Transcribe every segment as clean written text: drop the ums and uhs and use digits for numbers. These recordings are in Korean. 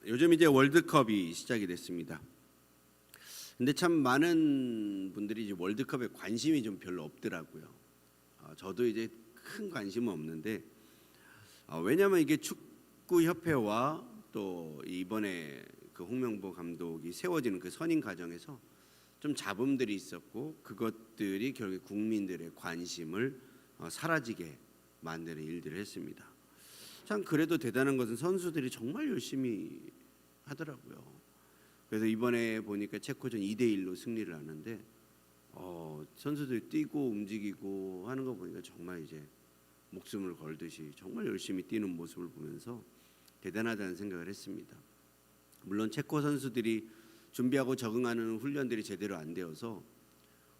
요즘 이제 월드컵이 시작이 됐습니다. 근데 참 많은 분들이 이제 월드컵에 관심이 좀 별로 없더라고요. 저도 이제 큰 관심은 없는데 왜냐하면 이게 축구 협회와 또 이번에 그 홍명보 감독이 세워지는 그 선임 과정에서 좀 잡음들이 있었고 그것들이 결국 국민들의 관심을 사라지게 만드는 일들을 했습니다. 참 그래도 대단한 것은 선수들이 정말 열심히 하더라고요. 그래서 이번에 보니까 체코전 2대1로 승리를 하는데 선수들이 뛰고 움직이고 하는 거 보니까 정말 이제 목숨을 걸듯이 정말 열심히 뛰는 모습을 보면서 대단하다는 생각을 했습니다. 물론 체코 선수들이 준비하고 적응하는 훈련들이 제대로 안 되어서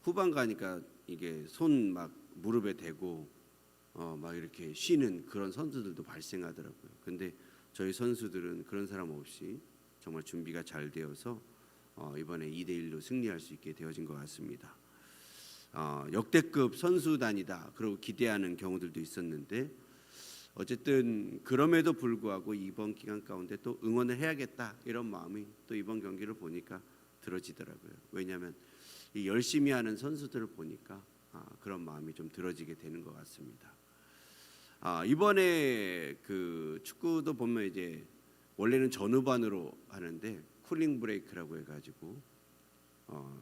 후반 가니까 이게 손 막 무릎에 대고 막 이렇게 쉬는 그런 선수들도 발생하더라고요. 근데 저희 선수들은 그런 사람 없이 정말 준비가 잘 되어서 이번에 2대1로 승리할 수 있게 되어진 것 같습니다. 역대급 선수단이다 그러고 기대하는 경우들도 있었는데 어쨌든 그럼에도 불구하고 이번 기간 가운데 또 응원을 해야겠다 이런 마음이 또 이번 경기를 보니까 들어지더라고요. 왜냐하면 이 열심히 하는 선수들을 보니까 그런 마음이 좀 들어지게 되는 것 같습니다. 이번에 그 축구도 보면 이제 원래는 전후반으로 하는데 쿨링 브레이크라고 해가지고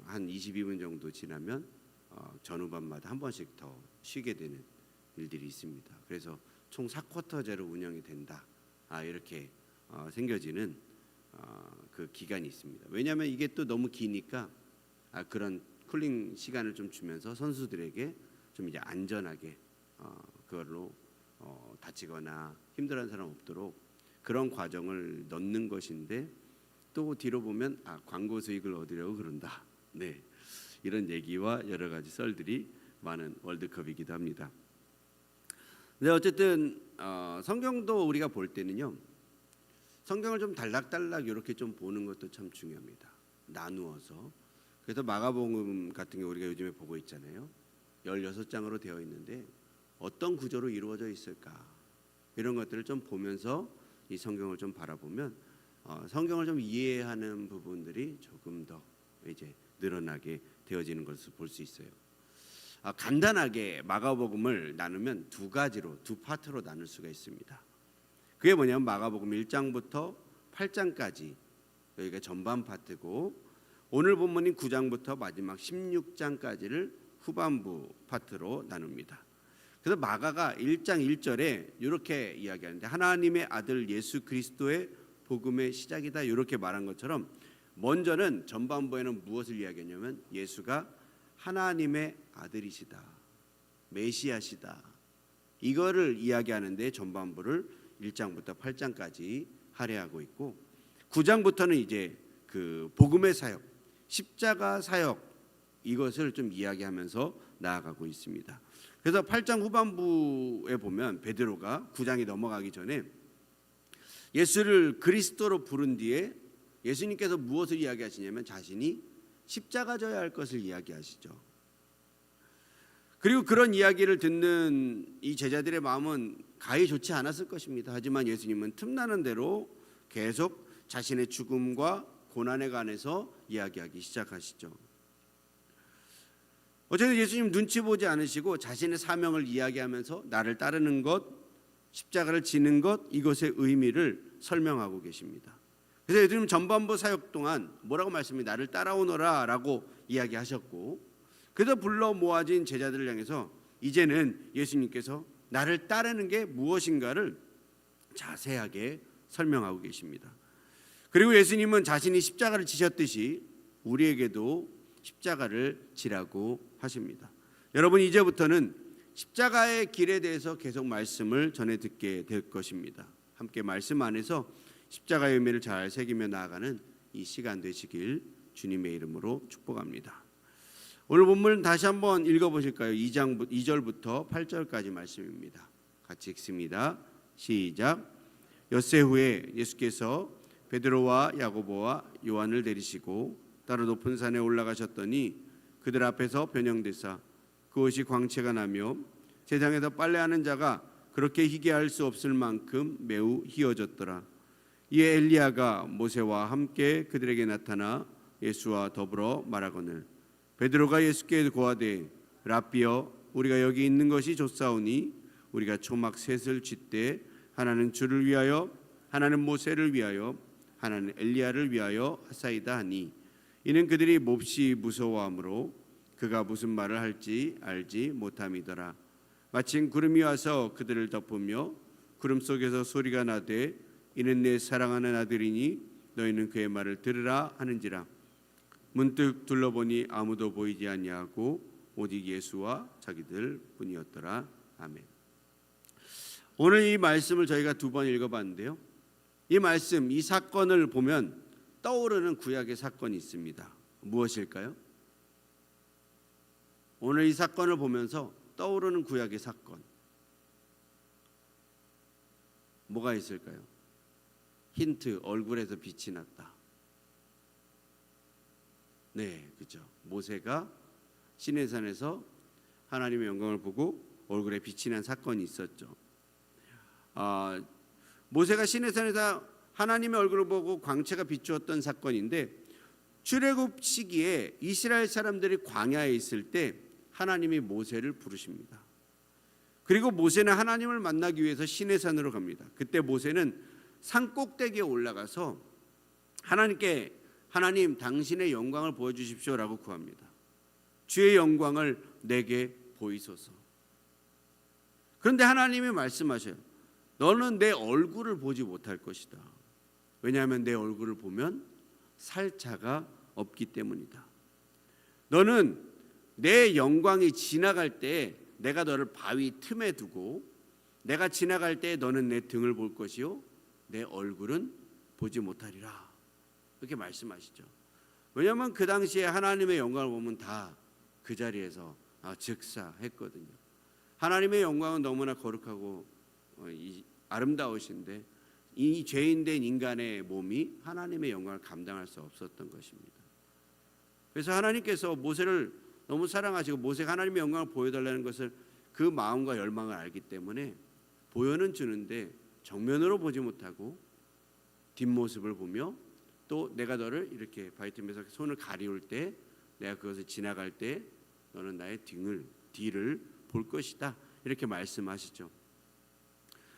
한 22분 정도 지나면 전후반마다 한 번씩 더 쉬게 되는 일들이 있습니다. 그래서 총 4쿼터제로 운영이 된다. 이렇게 생겨지는 그 기간이 있습니다. 왜냐하면 이게 또 너무 기니까 그런 쿨링 시간을 좀 주면서 선수들에게 좀 이제 안전하게 그걸로 다치거나 힘들어하는 사람 없도록 그런 과정을 넣는 것인데 또 뒤로 보면 광고 수익을 얻으려고 그런다. 네, 이런 얘기와 여러 가지 썰들이 많은 월드컵이기도 합니다. 근데 어쨌든 성경도 우리가 볼 때는요, 성경을 좀 단락단락 이렇게 좀 보는 것도 참 중요합니다. 나누어서. 그래서 마가복음 같은 경우 우리가 요즘에 보고 있잖아요. 16장으로 되어 있는데 어떤 구조로 이루어져 있을까? 이런 것들을 좀 보면서 이 성경을 좀 바라보면 성경을 좀 이해하는 부분들이 조금 더 이제 늘어나게 되어지는 것을 볼 수 있어요. 간단하게 마가복음을 나누면 두 가지로 두 파트로 나눌 수가 있습니다. 그게 뭐냐면 마가복음 1장부터 8장까지 여기가 전반 파트고 오늘 본문인 9장부터 마지막 16장까지를 후반부 파트로 나눕니다. 그래서 마가가 1장 1절에 이렇게 이야기하는데 하나님의 아들 예수 그리스도의 복음의 시작이다 이렇게 말한 것처럼 먼저는 전반부에는 무엇을 이야기하냐면 예수가 하나님의 아들이시다, 메시아시다 이거를 이야기하는데 전반부를 1장부터 8장까지 할애하고 있고 9장부터는 이제 그 복음의 사역, 십자가 사역 이것을 좀 이야기하면서 나아가고 있습니다. 그래서 8장 후반부에 보면 베드로가 9장이 넘어가기 전에 예수를 그리스도로 부른 뒤에 예수님께서 무엇을 이야기하시냐면 자신이 십자가 져야 할 것을 이야기하시죠. 그리고 그런 이야기를 듣는 이 제자들의 마음은 가히 좋지 않았을 것입니다. 하지만 예수님은 틈나는 대로 계속 자신의 죽음과 고난에 관해서 이야기하기 시작하시죠. 어쨌든 예수님 눈치 보지 않으시고 자신의 사명을 이야기하면서 나를 따르는 것, 십자가를 지는 것 이것의 의미를 설명하고 계십니다. 그래서 예수님 전반부 사역 동안 뭐라고 말씀합니다. 나를 따라오너라 라고 이야기하셨고 그래서 불러 모아진 제자들을 향해서 이제는 예수님께서 나를 따르는 게 무엇인가를 자세하게 설명하고 계십니다. 그리고 예수님은 자신이 십자가를 지셨듯이 우리에게도 십자가를 지라고 하십니다. 여러분 이제부터는 십자가의 길에 대해서 계속 말씀을 전해 듣게 될 것입니다. 함께 말씀 안에서 십자가의 의미를 잘 새기며 나아가는 이 시간 되시길 주님의 이름으로 축복합니다. 오늘 본문 다시 한번 읽어보실까요? 2절부터 8절까지 말씀입니다. 같이 읽습니다. 시작. 엿새 후에 예수께서 베드로와 야고보와 요한을 데리시고 따로 높은 산에 올라가셨더니 그들 앞에서 변형되사 그것이 광채가 나며 세상에서 빨래하는 자가 그렇게 희게 할 수 없을 만큼 매우 희어졌더라. 이에 엘리야가 모세와 함께 그들에게 나타나 예수와 더불어 말하거늘 베드로가 예수께 고하되 랍비여 우리가 여기 있는 것이 좋사오니 우리가 초막 셋을 쥐때 하나는 주를 위하여 하나는 모세를 위하여 하나는 엘리야를 위하여 하사이다 하니 이는 그들이 몹시 무서워하므로 그가 무슨 말을 할지 알지 못함이더라. 마침 구름이 와서 그들을 덮으며 구름 속에서 소리가 나되 이는 내 사랑하는 아들이니 너희는 그의 말을 들으라 하는지라. 문득 둘러보니 아무도 보이지 아니하고 오직 예수와 자기들 뿐이었더라. 아멘. 오늘 이 말씀을 저희가 2번 읽어봤는데요. 이 말씀, 이 사건을 보면 떠오르는 구약의 사건이 있습니다. 무엇일까요? 오늘 이 사건을 보면서 떠오르는 구약의 사건 뭐가 있을까요? 힌트, 얼굴에서 빛이 났다. 네, 그렇죠. 모세가 시내산에서 하나님의 영광을 보고 얼굴에 빛이 난 사건이 있었죠. 모세가 시내산에서 하나님의 얼굴을 보고 광채가 비추었던 사건인데, 출애굽 시기에 이스라엘 사람들이 광야에 있을 때 하나님이 모세를 부르십니다. 그리고 모세는 하나님을 만나기 위해서 시내산으로 갑니다. 그때 모세는 산 꼭대기에 올라가서 하나님께 하나님 당신의 영광을 보여주십시오라고 구합니다. 주의 영광을 내게 보이소서. 그런데 하나님이 말씀하셔요. 너는 내 얼굴을 보지 못할 것이다. 왜냐하면 내 얼굴을 보면 살차가 없기 때문이다. 너는 내 영광이 지나갈 때 내가 너를 바위 틈에 두고 내가 지나갈 때 너는 내 등을 볼 것이요 내 얼굴은 보지 못하리라. 이렇게 말씀하시죠. 왜냐하면 그 당시에 하나님의 영광을 보면 다 그 자리에서 즉사했거든요. 하나님의 영광은 너무나 거룩하고 아름다우신데 이 죄인된 인간의 몸이 하나님의 영광을 감당할 수 없었던 것입니다. 그래서 하나님께서 모세를 너무 사랑하시고 모세가 하나님의 영광을 보여달라는 것을 그 마음과 열망을 알기 때문에 보여는 주는데 정면으로 보지 못하고 뒷모습을 보며 또 내가 너를 이렇게 바위틈에서 손을 가리울 때 내가 그것을 지나갈 때 너는 나의 뒤를 볼 것이다. 이렇게 말씀하시죠.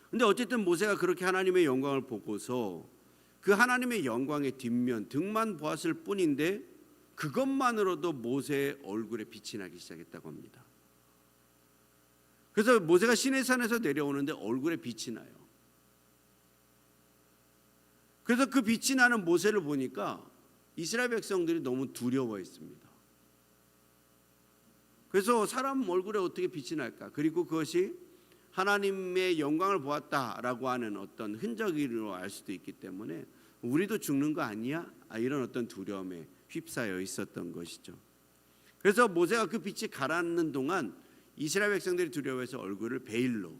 근데 어쨌든 모세가 그렇게 하나님의 영광을 보고서 그 하나님의 영광의 뒷면 등만 보았을 뿐인데 그것만으로도 모세의 얼굴에 빛이 나기 시작했다고 합니다. 그래서 모세가 시내산에서 내려오는데 얼굴에 빛이 나요. 그래서 그 빛이 나는 모세를 보니까 이스라엘 백성들이 너무 두려워했습니다. 그래서 사람 얼굴에 어떻게 빛이 날까? 그리고 그것이 하나님의 영광을 보았다라고 하는 어떤 흔적으로 알 수도 있기 때문에 우리도 죽는 거 아니야? 이런 어떤 두려움에 휩싸여 있었던 것이죠. 그래서 모세가 그 빛이 가라앉는 동안 이스라엘 백성들이 두려워해서 얼굴을 베일로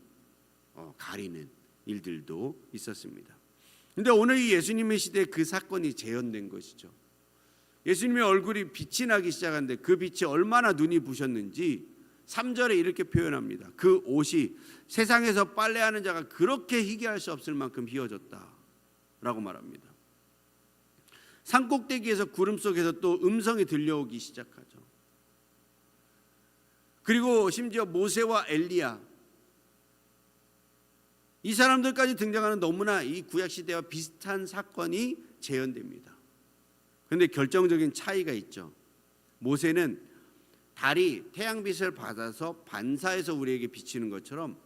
가리는 일들도 있었습니다. 그런데 오늘 이 예수님의 시대에 그 사건이 재현된 것이죠. 예수님의 얼굴이 빛이 나기 시작하는데 그 빛이 얼마나 눈이 부셨는지 3절에 이렇게 표현합니다. 그 옷이 세상에서 빨래하는 자가 그렇게 희귀할 수 없을 만큼 희어졌다라고 말합니다. 산꼭대기에서 구름 속에서 또 음성이 들려오기 시작하죠. 그리고 심지어 모세와 엘리야 이 사람들까지 등장하는 너무나 이 구약시대와 비슷한 사건이 재현됩니다. 그런데 결정적인 차이가 있죠. 모세는 달이 태양빛을 받아서 반사해서 우리에게 비치는 것처럼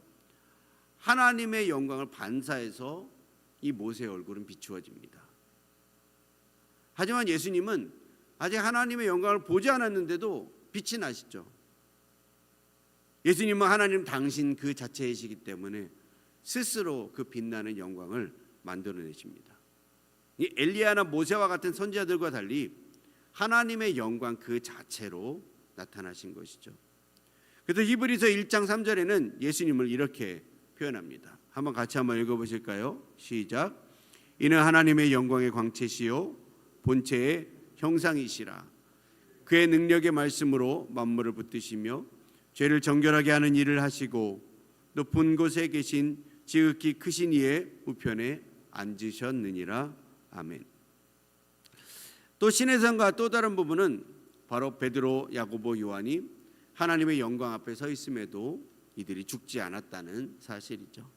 하나님의 영광을 반사해서 이 모세의 얼굴은 비추어집니다. 하지만 예수님은 아직 하나님의 영광을 보지 않았는데도 빛이 나시죠. 예수님은 하나님 당신 그 자체이시기 때문에 스스로 그 빛나는 영광을 만들어내십니다. 이 엘리야나 모세와 같은 선지자들과 달리 하나님의 영광 그 자체로 나타나신 것이죠. 그래서 히브리서 1장 3절에는 예수님을 이렇게 표현합니다. 같이 한번 읽어보실까요? 시작. 이는 하나님의 영광의 광채시요 본체의 형상이시라. 그의 능력의 말씀으로 만물을 붙드시며 죄를 정결하게 하는 일을 하시고 높은 곳에 계신 지극히 크신 이의 우편에 앉으셨느니라. 아멘. 또 시내산과 또 다른 부분은 바로 베드로, 야고보, 요한이 하나님의 영광 앞에 서 있음에도 이들이 죽지 않았다는 사실이죠.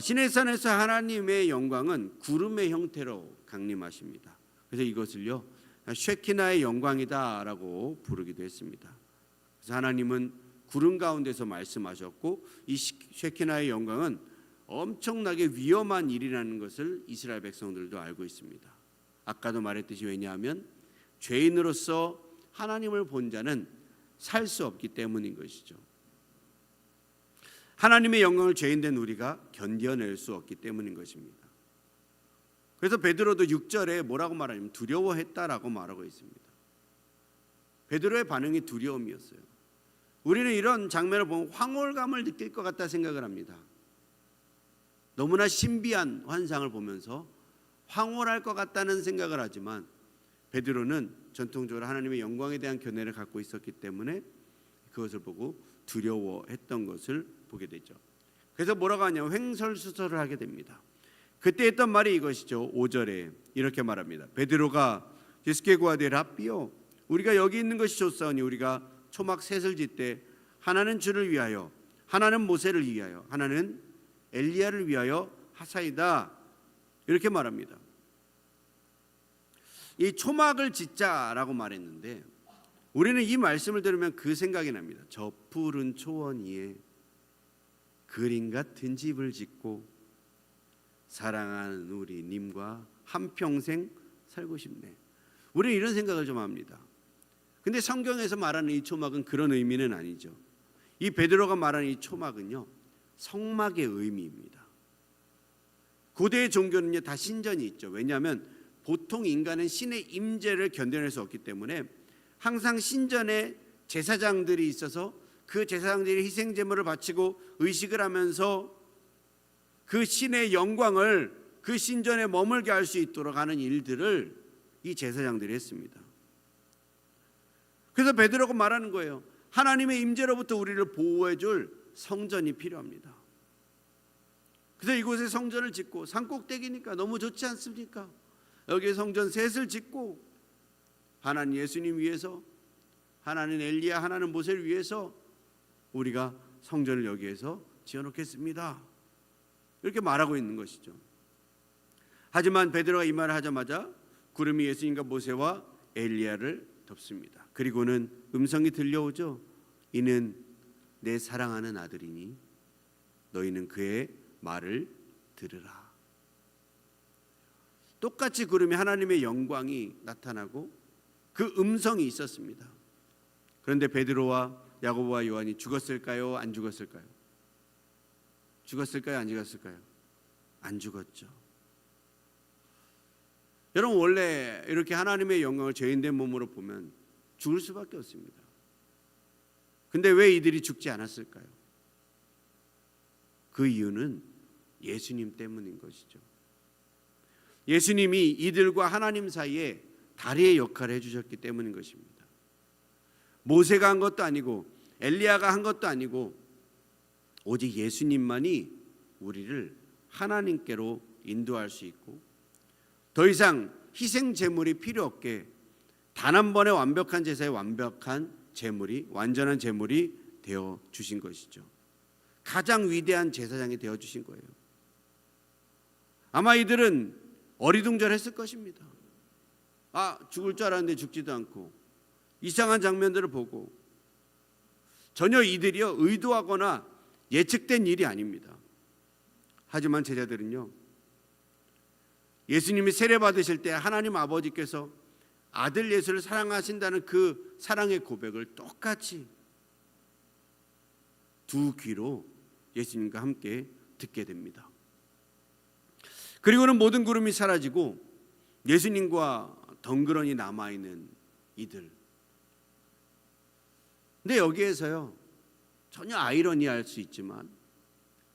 시내산에서 하나님의 영광은 구름의 형태로 강림하십니다. 그래서 이것을요 쉐키나의 영광이다라고 부르기도 했습니다. 그래서 하나님은 구름 가운데서 말씀하셨고 이 쉐키나의 영광은 엄청나게 위험한 일이라는 것을 이스라엘 백성들도 알고 있습니다. 아까도 말했듯이 왜냐하면 죄인으로서 하나님을 본 자는 살 수 없기 때문인 것이죠. 하나님의 영광을 죄인된 우리가 견뎌낼 수 없기 때문인 것입니다. 그래서 베드로도 6절에 뭐라고 말하냐면 두려워했다라고 말하고 있습니다. 베드로의 반응이 두려움이었어요. 우리는 이런 장면을 보면 황홀감을 느낄 것 같다 생각을 합니다. 너무나 신비한 환상을 보면서 황홀할 것 같다는 생각을 하지만 베드로는 전통적으로 하나님의 영광에 대한 견해를 갖고 있었기 때문에 그것을 보고 두려워했던 것을 보게 되죠. 그래서 뭐라고 하냐면 횡설수설을 하게 됩니다. 그때 했던 말이 이것이죠. 5절에 이렇게 말합니다. 베드로가 예수께 구하되 랍비요 우리가 여기 있는 것이 좋사오니 우리가 초막 셋을 짓되 하나는 주를 위하여 하나는 모세를 위하여 하나는 엘리야를 위하여 하사이다 이렇게 말합니다. 이 초막을 짓자라고 말했는데 우리는 이 말씀을 들으면 그 생각이 납니다. 저 푸른 초원 위에 그림 같은 집을 짓고 사랑하는 우리 님과 한평생 살고 싶네. 우리는 이런 생각을 좀 합니다. 근데 성경에서 말하는 이 초막은 그런 의미는 아니죠. 이 베드로가 말하는 이 초막은요 성막의 의미입니다. 고대의 종교는요 다 신전이 있죠. 왜냐하면 보통 인간은 신의 임재를 견뎌낼 수 없기 때문에 항상 신전에 제사장들이 있어서 그 제사장들이 희생 제물을 바치고 의식을 하면서 그 신의 영광을 그 신전에 머물게 할 수 있도록 하는 일들을 이 제사장들이 했습니다. 그래서 베드로가 말하는 거예요. 하나님의 임재로부터 우리를 보호해 줄 성전이 필요합니다. 그래서 이곳에 성전을 짓고 산꼭대기니까 너무 좋지 않습니까? 여기에 성전 셋을 짓고 하나는 예수님 위해서 하나는 엘리야 하나는 모세를 위해서 우리가 성전을 여기에서 지어놓겠습니다. 이렇게 말하고 있는 것이죠. 하지만 베드로가 이 말을 하자마자 구름이 예수님과 모세와 엘리야를 덮습니다. 그리고는 음성이 들려오죠. 이는 내 사랑하는 아들이니 너희는 그의 말을 들으라. 똑같이 구름이 하나님의 영광이 나타나고 그 음성이 있었습니다. 그런데 베드로와 야고보와 요한이 죽었을까요? 안 죽었을까요? 죽었을까요? 안 죽었을까요? 안 죽었죠. 여러분 원래 이렇게 하나님의 영광을 죄인된 몸으로 보면 죽을 수밖에 없습니다. 근데 왜 이들이 죽지 않았을까요? 그 이유는 예수님 때문인 것이죠. 예수님이 이들과 하나님 사이에 다리의 역할을 해주셨기 때문인 것입니다. 모세가 한 것도 아니고 엘리야가 한 것도 아니고 오직 예수님만이 우리를 하나님께로 인도할 수 있고 더 이상 희생 제물이 필요 없게 단 한 번의 완벽한 제사의 완벽한 제물이 완전한 제물이 되어 주신 것이죠. 가장 위대한 제사장이 되어 주신 거예요. 아마 이들은 어리둥절했을 것입니다. 죽을 줄 알았는데 죽지도 않고 이상한 장면들을 보고 전혀 이들이요 의도하거나 예측된 일이 아닙니다. 하지만 제자들은요 예수님이 세례 받으실 때 하나님 아버지께서 아들 예수를 사랑하신다는 그 사랑의 고백을 똑같이 두 귀로 예수님과 함께 듣게 됩니다. 그리고는 모든 구름이 사라지고 예수님과 덩그러니 남아있는 이들. 근데 여기에서요 전혀 아이러니할 수 있지만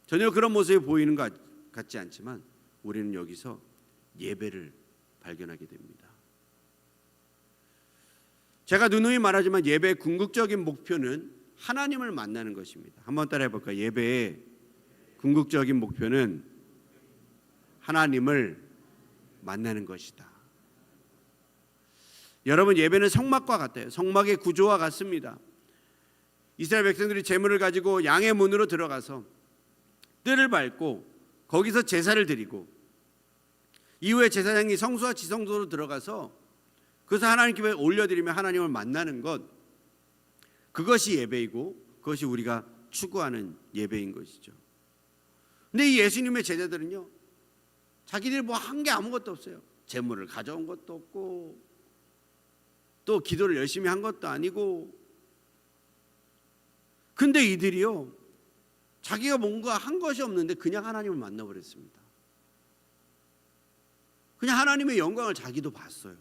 전혀 그런 모습이 보이는 것 같지 않지만 우리는 여기서 예배를 발견하게 됩니다. 제가 누누이 말하지만 예배의 궁극적인 목표는 하나님을 만나는 것입니다. 한번 따라해 볼까요? 예배의 궁극적인 목표는 하나님을 만나는 것이다. 여러분, 예배는 성막과 같아요. 성막의 구조와 같습니다. 이스라엘 백성들이 제물을 가지고 양의 문으로 들어가서 뜰을 밟고 거기서 제사를 드리고 이후에 제사장이 성소와 지성소로 들어가서 그것을 하나님께 올려드리며 하나님을 만나는 것, 그것이 예배이고 그것이 우리가 추구하는 예배인 것이죠. 근데 이 예수님의 제자들은요, 자기들이 뭐 한 게 아무것도 없어요. 제물을 가져온 것도 없고 또 기도를 열심히 한 것도 아니고, 근데 이들이요, 자기가 뭔가 한 것이 없는데 그냥 하나님을 만나버렸습니다. 그냥 하나님의 영광을 자기도 봤어요.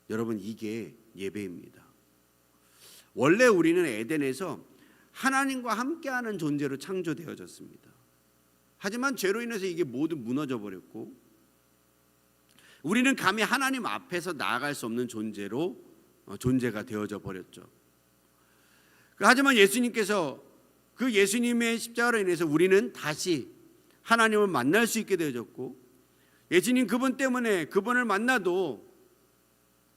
여러분, 이게 예배입니다. 원래 우리는 에덴에서 하나님과 함께하는 존재로 창조되어졌습니다. 하지만 죄로 인해서 이게 모두 무너져 버렸고 우리는 감히 하나님 앞에서 나아갈 수 없는 존재가 되어져 버렸죠. 하지만 예수님께서 그 예수님의 십자가로 인해서 우리는 다시 하나님을 만날 수 있게 되어졌고, 예수님 그분 때문에 그분을 만나도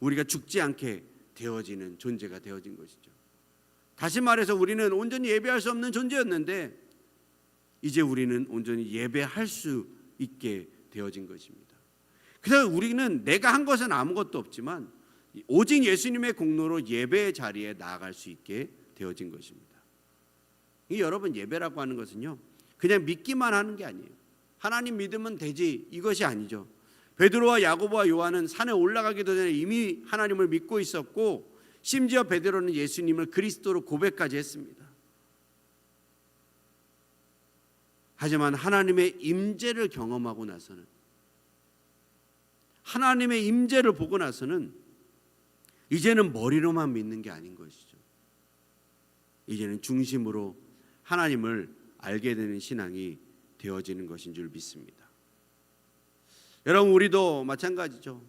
우리가 죽지 않게 되어지는 존재가 되어진 것이죠. 다시 말해서 우리는 온전히 예배할 수 없는 존재였는데 이제 우리는 온전히 예배할 수 있게 되어진 것입니다. 그래서 우리는 내가 한 것은 아무것도 없지만 오직 예수님의 공로로 예배의 자리에 나아갈 수 있게 되어진 것입니다. 여러분, 예배라고 하는 것은요, 그냥 믿기만 하는 게 아니에요. 하나님 믿으면 되지, 이것이 아니죠. 베드로와 야고보와 요한은 산에 올라가기도 전에 이미 하나님을 믿고 있었고, 심지어 베드로는 예수님을 그리스도로 고백까지 했습니다. 하지만 하나님의 임재를 경험하고 나서는, 하나님의 임재를 보고 나서는 이제는 머리로만 믿는 게 아닌 것이죠. 이제는 중심으로 하나님을 알게 되는 신앙이 되어지는 것인 줄 믿습니다. 여러분, 우리도 마찬가지죠.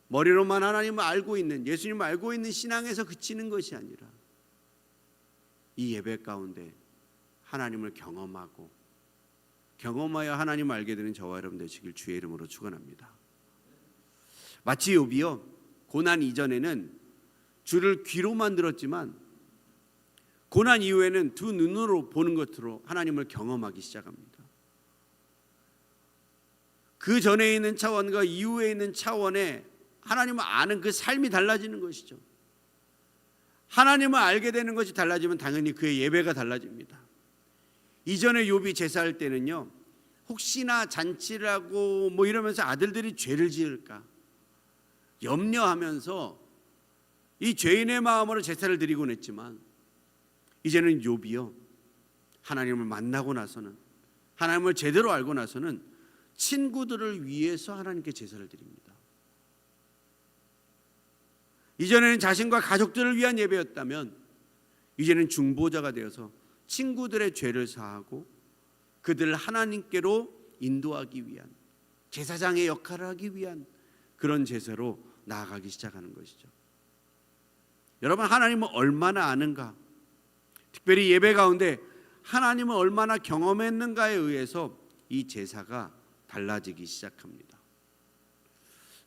머리로만 하나님을 알고 있는, 예수님을 알고 있는 신앙에서 그치는 것이 아니라 이 예배 가운데 하나님을 경험하여 하나님을 알게 되는 저와 여러분 되시길 주의 이름으로 축원합니다. 마치 욥이요, 고난 이전에는 주를 귀로만 들었지만 고난 이후에는 두 눈으로 보는 것으로 하나님을 경험하기 시작합니다. 그 전에 있는 차원과 이후에 있는 차원에 하나님을 아는 그 삶이 달라지는 것이죠. 하나님을 알게 되는 것이 달라지면 당연히 그의 예배가 달라집니다. 이전에 욥이 제사할 때는요, 혹시나 잔치를 하고 뭐 이러면서 아들들이 죄를 지을까 염려하면서 이 죄인의 마음으로 제사를 드리곤 했지만, 이제는 욥이요, 하나님을 만나고 나서는, 하나님을 제대로 알고 나서는 친구들을 위해서 하나님께 제사를 드립니다. 이전에는 자신과 가족들을 위한 예배였다면 이제는 중보자가 되어서 친구들의 죄를 사하고 그들을 하나님께로 인도하기 위한, 제사장의 역할을 하기 위한 그런 제사로 나아가기 시작하는 것이죠. 여러분, 하나님을 얼마나 아는가, 특별히 예배 가운데 하나님을 얼마나 경험했는가에 의해서 이 제사가 달라지기 시작합니다.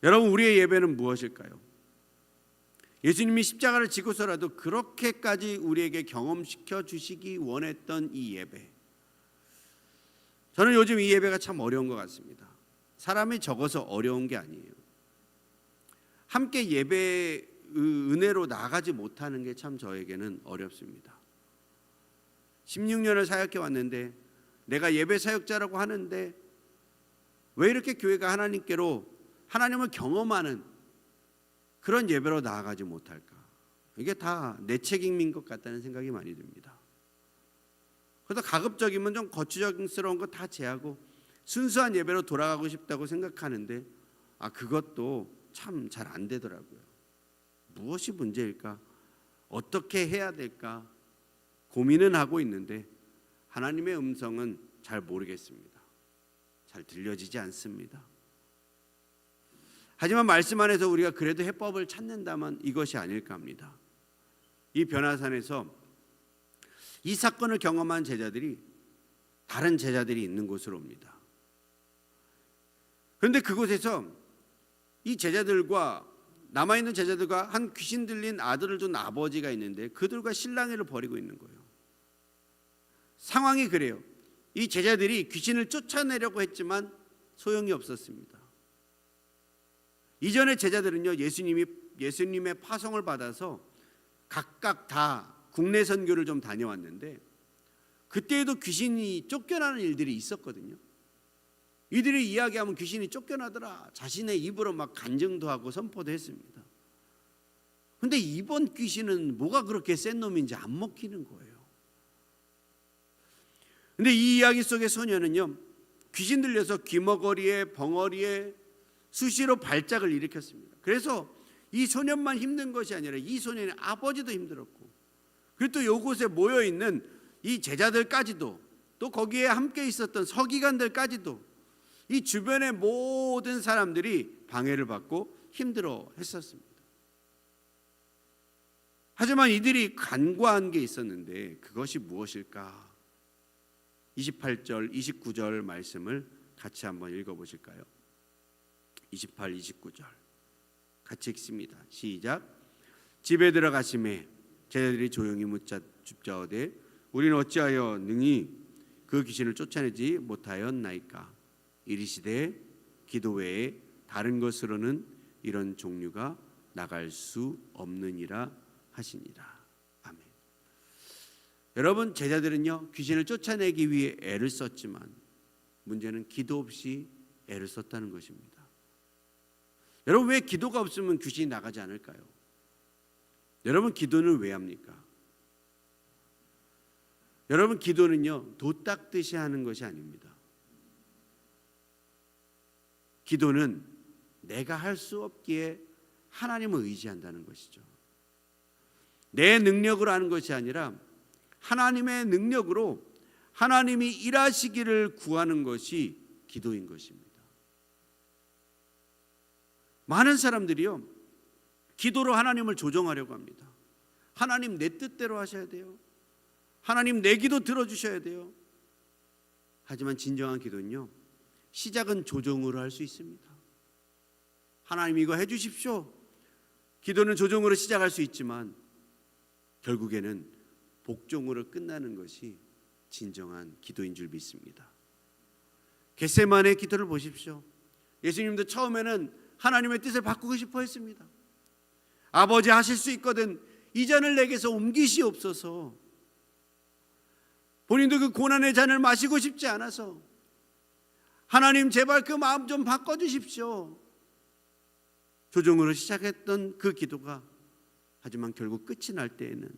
여러분, 우리의 예배는 무엇일까요? 예수님이 십자가를 지고서라도 그렇게까지 우리에게 경험시켜 주시기 원했던 이 예배, 저는 요즘 이 예배가 참 어려운 것 같습니다. 사람이 적어서 어려운 게 아니에요. 함께 예배의 은혜로 나가지 못하는 게 참 저에게는 어렵습니다. 16년을 사역해 왔는데 내가 예배 사역자라고 하는데 왜 이렇게 교회가 하나님께로, 하나님을 경험하는 그런 예배로 나아가지 못할까? 이게 다 내 책임인 것 같다는 생각이 많이 듭니다. 그래서 가급적이면 좀 거추장스러운 거 다 제하고 순수한 예배로 돌아가고 싶다고 생각하는데 그것도 참 잘 안 되더라고요. 무엇이 문제일까? 어떻게 해야 될까? 고민은 하고 있는데 하나님의 음성은 잘 모르겠습니다. 잘 들려지지 않습니다. 하지만 말씀 안에서 우리가 그래도 해법을 찾는다면 이것이 아닐까 합니다. 이 변화산에서 이 사건을 경험한 제자들이 다른 제자들이 있는 곳으로 옵니다. 그런데 그곳에서 이 제자들과 남아있는 제자들과 한 귀신 들린 아들을 둔 아버지가 있는데 그들과 실랑이를 벌이고 있는 거예요. 상황이 그래요. 이 제자들이 귀신을 쫓아내려고 했지만 소용이 없었습니다. 이전의 제자들은요, 예수님의 파송을 받아서 각각 다 국내 선교를 좀 다녀왔는데 그때에도 귀신이 쫓겨나는 일들이 있었거든요. 이들이 이야기하면 귀신이 쫓겨나더라. 자신의 입으로 막 간증도 하고 선포도 했습니다. 그런데 이번 귀신은 뭐가 그렇게 센 놈인지 안 먹히는 거예요. 그런데 이 이야기 속의 소녀는요, 귀신 들려서 귀머거리에 벙어리에 수시로 발작을 일으켰습니다. 그래서 이 소년만 힘든 것이 아니라 이 소년의 아버지도 힘들었고, 그리고 또 이곳에 모여있는 이 제자들까지도, 또 거기에 함께 있었던 서기관들까지도 이 주변의 모든 사람들이 방해를 받고 힘들어 했었습니다. 하지만 이들이 간과한 게 있었는데 그것이 무엇일까? 28절, 29절 말씀을 같이 한번 읽어보실까요? 28, 29절 같이 읽습니다. 시작. 집에 들어가심에 제자들이 조용히 묻자오되 우리는 어찌하여 능히 그 귀신을 쫓아내지 못하였나이까? 이르시되 기도 외에 다른 것으로는 이런 종류가 나갈 수 없느니라 하시니라. 아멘. 여러분, 제자들은요 귀신을 쫓아내기 위해 애를 썼지만 문제는 기도 없이 애를 썼다는 것입니다. 여러분, 왜 기도가 없으면 귀신이 나가지 않을까요? 여러분, 기도는 왜 합니까? 여러분, 기도는요 도 닦듯이 하는 것이 아닙니다. 기도는 내가 할 수 없기에 하나님을 의지한다는 것이죠. 내 능력으로 하는 것이 아니라 하나님의 능력으로 하나님이 일하시기를 구하는 것이 기도인 것입니다. 많은 사람들이요 기도로 하나님을 조정하려고 합니다. 하나님 내 뜻대로 하셔야 돼요. 하나님 내 기도 들어주셔야 돼요. 하지만 진정한 기도는요 시작은 조정으로 할 수 있습니다. 하나님 이거 해주십시오. 기도는 조정으로 시작할 수 있지만 결국에는 복종으로 끝나는 것이 진정한 기도인 줄 믿습니다. 겟세마네 기도를 보십시오. 예수님도 처음에는 하나님의 뜻을 바꾸고 싶어 했습니다. 아버지 하실 수 있거든 이 잔을 내게서 옮기시옵소서. 본인도 그 고난의 잔을 마시고 싶지 않아서 하나님 제발 그 마음 좀 바꿔주십시오. 조정으로 시작했던 그 기도가 하지만 결국 끝이 날 때에는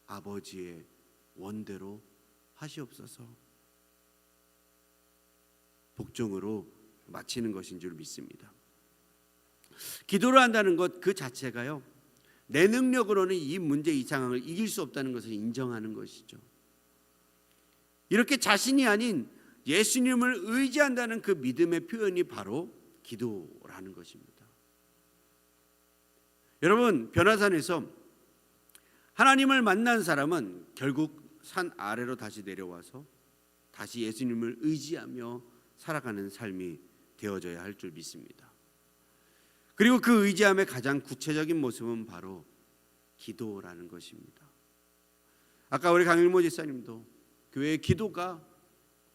아버지의 원대로 하시옵소서 복종으로 마치는 것인 줄 믿습니다. 기도를 한다는 것 그 자체가요 내 능력으로는 이 문제 이 상황을 이길 수 없다는 것을 인정하는 것이죠. 이렇게 자신이 아닌 예수님을 의지한다는 그 믿음의 표현이 바로 기도라는 것입니다. 여러분, 변화산에서 하나님을 만난 사람은 결국 산 아래로 다시 내려와서 다시 예수님을 의지하며 살아가는 삶이 되어져야 할 줄 믿습니다. 그리고 그 의지함의 가장 구체적인 모습은 바로 기도라는 것입니다. 아까 우리 강일모 지사님도 교회의 기도가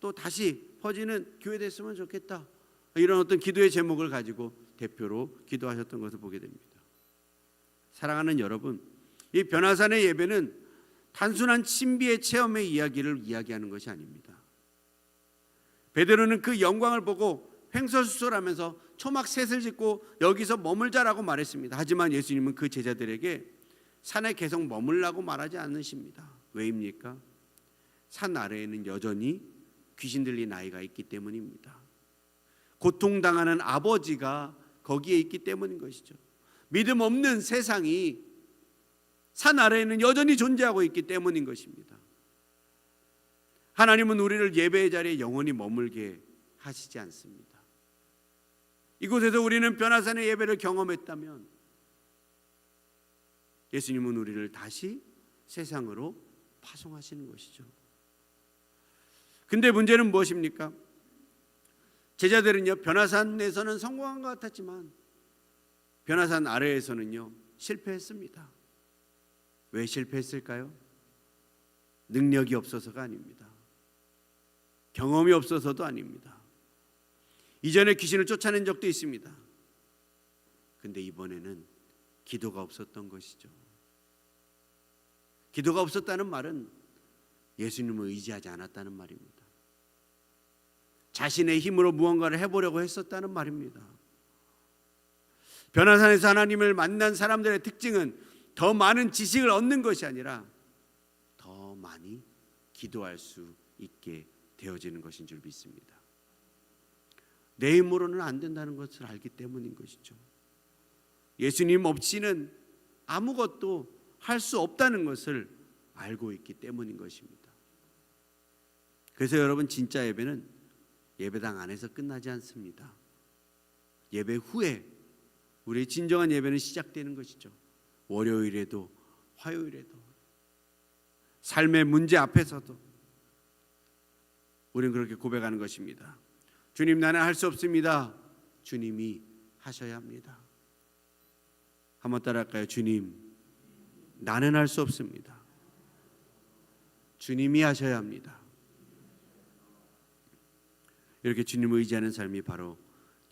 또 다시 퍼지는 교회 됐으면 좋겠다 이런 어떤 기도의 제목을 가지고 대표로 기도하셨던 것을 보게 됩니다. 사랑하는 여러분, 이 변화산의 예배는 단순한 신비의 체험의 이야기를 이야기하는 것이 아닙니다. 베드로는 그 영광을 보고 횡설수설하면서 초막 셋을 짓고 여기서 머물자라고 말했습니다. 하지만 예수님은 그 제자들에게 산에 계속 머물라고 말하지 않으십니다. 왜입니까? 산 아래에는 여전히 귀신 들린 아이가 있기 때문입니다. 고통당하는 아버지가 거기에 있기 때문인 것이죠. 믿음 없는 세상이 산 아래에는 여전히 존재하고 있기 때문인 것입니다. 하나님은 우리를 예배의 자리에 영원히 머물게 하시지 않습니다. 이곳에서 우리는 변화산의 예배를 경험했다면 예수님은 우리를 다시 세상으로 파송하시는 것이죠. 근데 문제는 무엇입니까? 제자들은요, 변화산에서는 성공한 것 같았지만 변화산 아래에서는요, 실패했습니다. 왜 실패했을까요? 능력이 없어서가 아닙니다. 경험이 없어서도 아닙니다. 이전에 귀신을 쫓아낸 적도 있습니다. 근데 이번에는 기도가 없었던 것이죠. 기도가 없었다는 말은 예수님을 의지하지 않았다는 말입니다. 자신의 힘으로 무언가를 해보려고 했었다는 말입니다. 변화산에서 하나님을 만난 사람들의 특징은 더 많은 지식을 얻는 것이 아니라 더 많이 기도할 수 있게 되어지는 것인 줄 믿습니다. 내 힘으로는 안 된다는 것을 알기 때문인 것이죠. 예수님 없이는 아무것도 할 수 없다는 것을 알고 있기 때문인 것입니다. 그래서 여러분, 진짜 예배는 예배당 안에서 끝나지 않습니다. 예배 후에 우리의 진정한 예배는 시작되는 것이죠. 월요일에도 화요일에도 삶의 문제 앞에서도 우리는 그렇게 고백하는 것입니다. 주님, 나는 할 수 없습니다. 주님이 하셔야 합니다. 한번 따라할까요? 주님, 나는 할 수 없습니다. 주님이 하셔야 합니다. 이렇게 주님을 의지하는 삶이 바로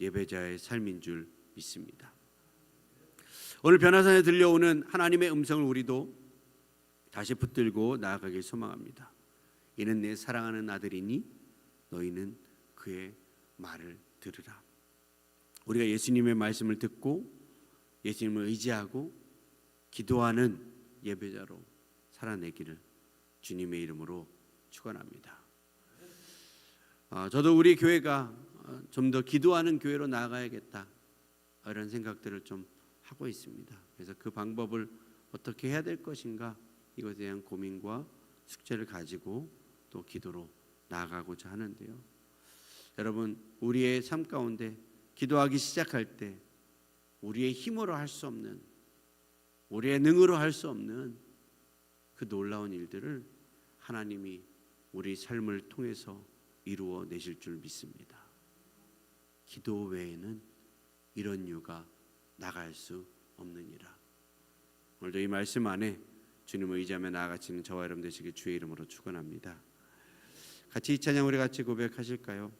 예배자의 삶인 줄 믿습니다. 오늘 변화산에 들려오는 하나님의 음성을 우리도 다시 붙들고 나아가길 소망합니다. 이는 내 사랑하는 아들이니 너희는 그의 말을 들으라. 우리가 예수님의 말씀을 듣고 예수님을 의지하고 기도하는 예배자로 살아내기를 주님의 이름으로 축원합니다. 저도 우리 교회가 좀 더 기도하는 교회로 나아가야겠다, 이런 생각들을 좀 하고 있습니다. 그래서 그 방법을 어떻게 해야 될 것인가, 이것에 대한 고민과 숙제를 가지고 또 기도로 나아가고자 하는데요. 여러분, 우리의 삶 가운데 기도하기 시작할 때 우리의 힘으로 할 수 없는, 우리의 능으로 할 수 없는 그 놀라운 일들을 하나님이 우리 삶을 통해서 이루어 내실 줄 믿습니다. 기도 외에는 이런 이유가 나갈 수 없느니라. 오늘도 이 말씀 안에 주님을 의지하며 나아가시는 저와 여러분 되시길 주의 이름으로 축원합니다. 같이 이 찬양 우리 같이 고백하실까요?